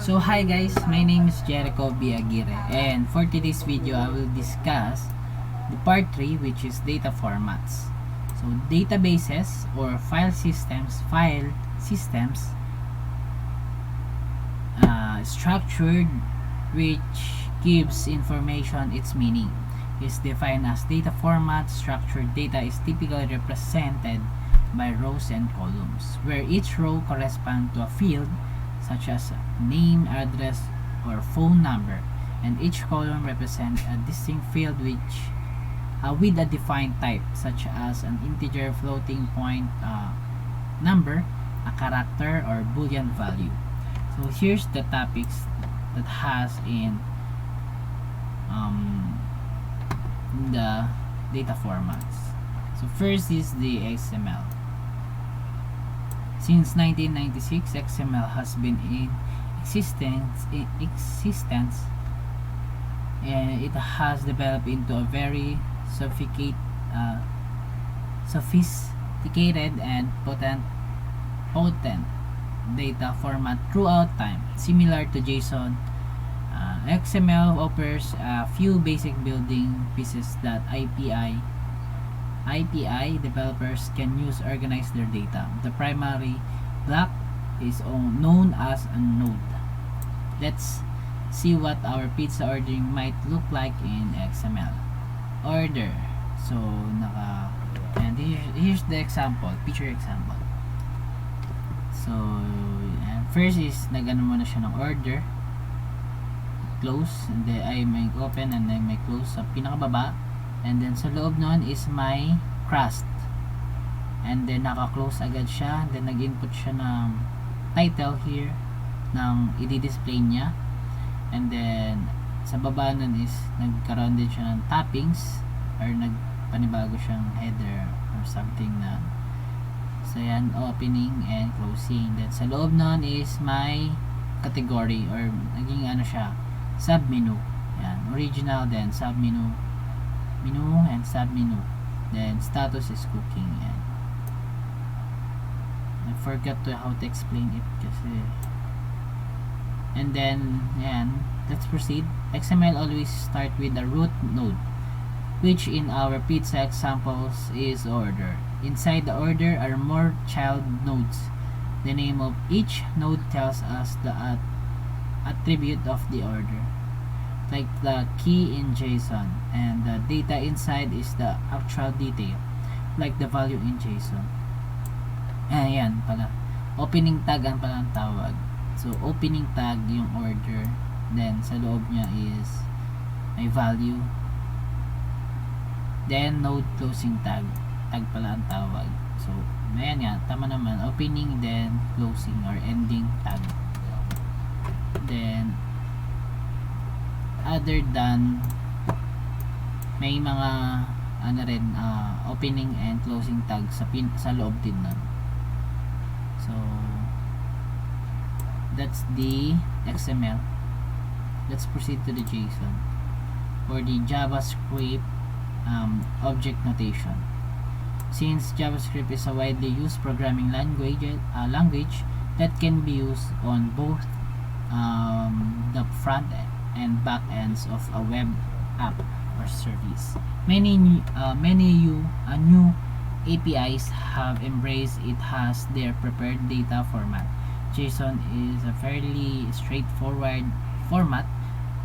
So hi guys, my name is Jerico Aguirre, and for today's video I will discuss the part 3, which is data formats. So databases or file systems structured which gives information its meaning is defined as data format. Structured data is typically represented by rows and columns, where each row corresponds to a field such as name, address, or phone number, and each column represents a distinct field which with a defined type, such as an integer, floating point number, a character, or boolean value. So here's the topics that has in the data formats. So first is the XML. Since 1996, XML has been in existence, and it has developed into a very sophisticated and potent data format throughout time. Similar to JSON, XML offers a few basic building pieces that API developers can use to organize their data. The primary block is known as a node. Let's see what our pizza ordering might look like in XML. Order. So, and here's the example, picture example. So, first is nagano muna siya ng order. Close, and then I may open and then may close sa pinakababa. And then sa loob nun is my crust, and then naka-close agad siya. Then nag-input siya ng title here ng i-display niya, and then sa baba nun is nagkaroon din siya ng toppings or nagpanibago siyang header or something na. So yan, opening and closing. Then sa loob nun is my category or naging ano siya, submenu. Yan, original, then submenu, menu, and submenu. Then status is cooking. Yan. I forgot to how to explain it kasi. And then yan, let's proceed. XML always start with the root node, which in our pizza examples is order. Inside the order are more child nodes. The name of each node tells us the attribute of the order, like the key in JSON, and the data inside is the actual detail, like the value in JSON. Ayan pala, opening tag ang pala ang tawag. So opening tag yung order, then sa loob niya is may value, then node closing tag pala ang tawag. So ayan nga, tama naman, opening then closing or ending tag. Then other than may mga ano rin, opening and closing tag sa loob din nun. So that's the XML. Let's proceed to the JSON or the JavaScript object notation. Since JavaScript is a widely used programming language that can be used on both the front and back ends of a web app or service. Many new APIs have embraced it as their preferred data format. JSON is a fairly straightforward format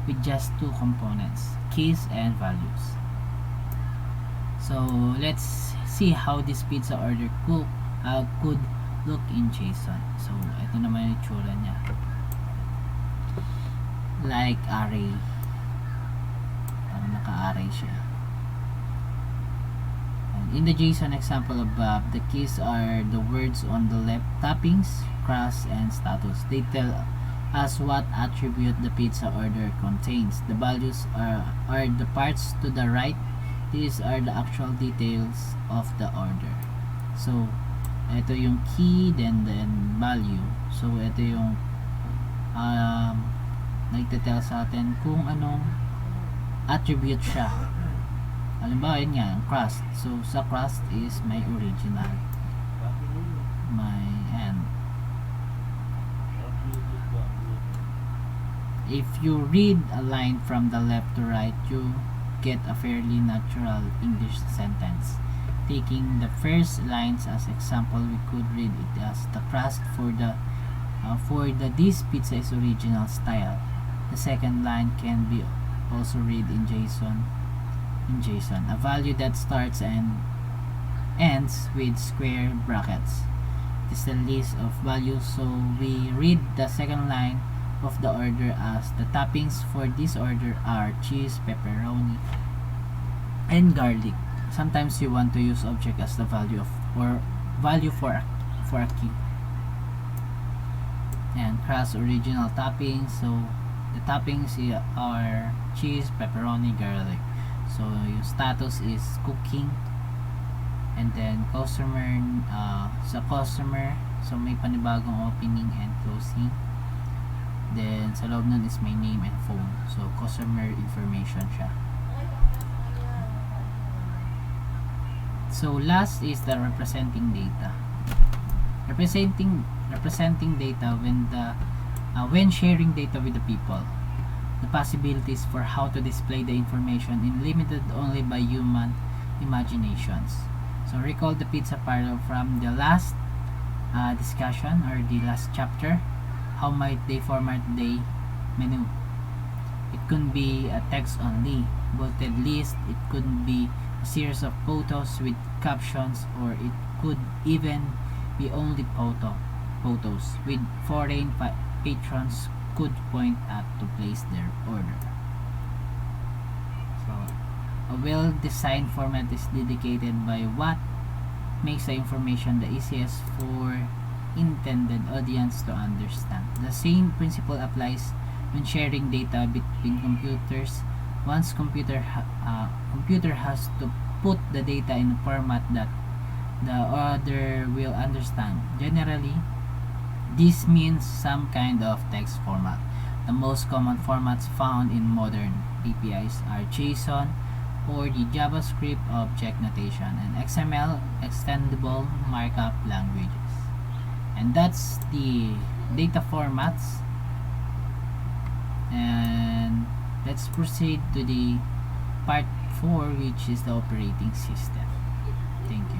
with just two components, keys and values. So let's see how this pizza order could look in JSON. So ito naman yung itsura niya, like array, naka-array siya. And in the JSON example above, the keys are the words on the left, toppings, crust, and status. They tell us what attribute the pizza order contains. The values are the parts to the right. These are the actual details of the order. So ito yung key, then value. So ito yung nagte-tell sa atin kung anong attribute siya. Halimbawa yun nga, crust. So sa crust is my original, my end. If you read a line from the left to right, you get a fairly natural English sentence. Taking the first lines as example, we could read it as the crust for the this pizza is original style. The second line can be also read in JSON. A value that starts and ends with square brackets. It is the list of values, so we read the second line of the order as the toppings for this order are cheese, pepperoni, and garlic. Sometimes you want to use object as the value of or value for a key. And crust original toppings, so the toppings are cheese, pepperoni, garlic. So yung status is cooking, and then customer, sa customer, so may panibagong opening and closing. Then sa loob nun is my name and phone, so customer information siya. So last is the representing data. Representing data when sharing data with the people. The possibilities for how to display the information is limited only by human imaginations. So recall the pizza parlor from the last discussion or the last chapter. How might they format the menu? It could be a text only, bulleted list. It could be a series of photos with captions, or it could even be only photos with foreign patrons could point at to place their order. So a well-designed format is dedicated by what makes the information the easiest for intended audience to understand. The same principle applies when sharing data between computers. Once computer has to put the data in a format that the other will understand. Generally, this means some kind of text format. The most common formats found in modern APIs are JSON or the JavaScript object notation and XML extendable markup languages. And that's the data formats. And let's proceed to the part 4, which is the operating system. Thank you.